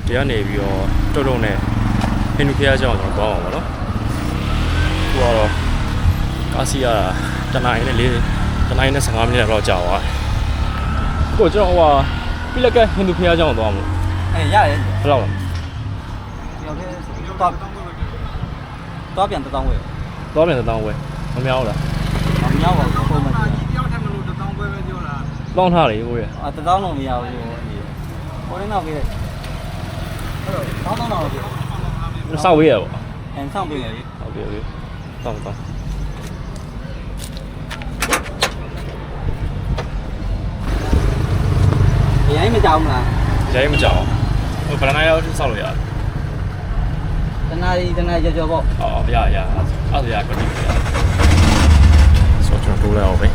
တရားနေပြီးတော့တုံနဲ့ဟိန္ဒူဖျားเจ้าကျွန်တော်သွားအောင်ပါနော်ဟိုကတော့ကားစီရတနင်္လာနေ့တနင်္လာနေ့15မိနစ်တော့ကြာသွားကိုကျွန်တော်ဟိုပြလက်ကဟိန္ဒူဖျားเจ้าသွားမှာရတယ်ဘယ်လောက်လဲရောက်တယ်တော့ပြန်တောင်းဝယ်သွားပြန်တောင်းဝယ်မများဘူးလားမများပါဘူးပုံမှန်ကြီး ပြောင်းထက်မလို့တောင်းပွဲပဲပြောတာတောင်းထားတယ်ကိုရတောင်းလို့မရဘူးဟိုလည်းနောက်ပြီးအဲ့တော့တောင်းတော့ပြောစောက်ဝေးရပေါ့ဆောင်းပြီးလေဟုတ်ပြီတောင်းရိုင်းမကြောက်မလားရိုင်းမကြောက်ဟိုဘယ်နှရောက်စောက်လို့ရတနာရီကြောပေါ့ရအဲ့ဒါရကွတိဆိုကျွန်တော်တိုးလိုက်အောင်ပဲ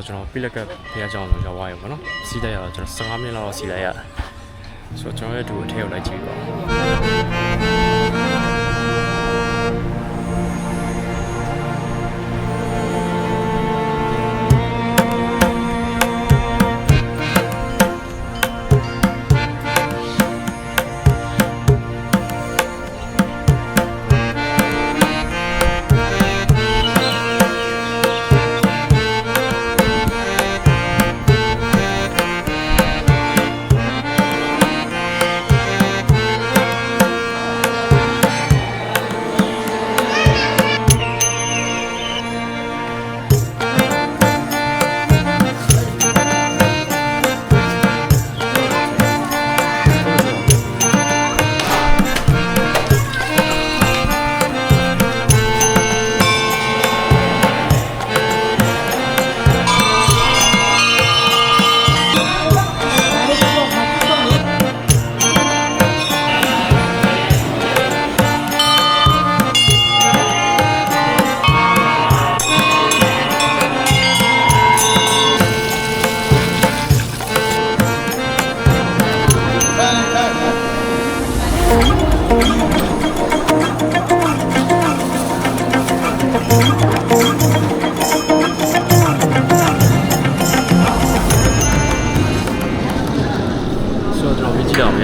ကျွန်တော်ပြလက်ကဖျားကြောင်းဆိုရောက်သွားပြီပေါ့နော်စီးလိုက်ရတော့ကျွန်တော်15မိနစ်လောက်စီးလိုက်ရဆိုတော့ကျွန်တော်ရဲ့ဒူအထည့်ကိုလိုက်ကြည့်ပါ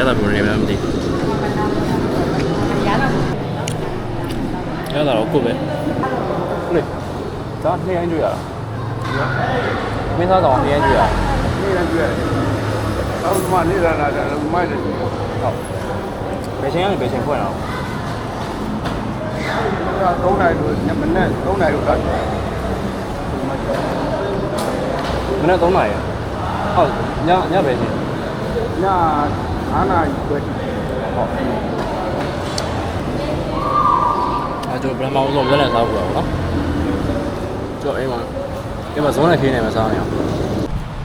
ရတာပြောနေမှမသိရတာတော့ကိုပဲလေဒါနှစ်ရိုင်းတွေ့ရတာမင်းသားကောင်နှစ်ရိုင်းတွေ့ရနေ့တိုင်းတွေ့ရတယ်တောင်းမှနေတာလာတယ်မိုက်တယ်ဟုတ်ဘယ်ချိန်ကနေဘယ်ချိန်ဖွင့်အောင်3နိုင်လို့ညမနဲ့3နိုင်လို့ကမနေ့3နိုင်ရဟုတ်ညပဲချိန်ည9နာရီပဲဟုတ်အဲ့တော့ဘယ်မှာအောင်ဆုံးလက်နဲ့စားဖို့တော့နော်ကျွန်တော်အိမ်မှာဇုံးနဲ့ခင်းနေမှာစားနေအောင်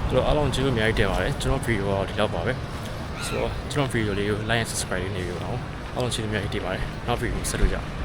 ကျွန်တော်အားလုံးကျေးဇူးအများကြီးတင်ပါတယ်ကျွန်တော်ဗီဒီယိုကဒီလောက်ပါပဲဆိုတော့ကျွန်တော်ဗီဒီယိုလေးကို like and subscribe နေပြီးတော့အားလုံးကျေးဇူးအများကြီးတင်ပါတယ်နောက်ဗီဒီယိုဆက်လို့ကြအောင်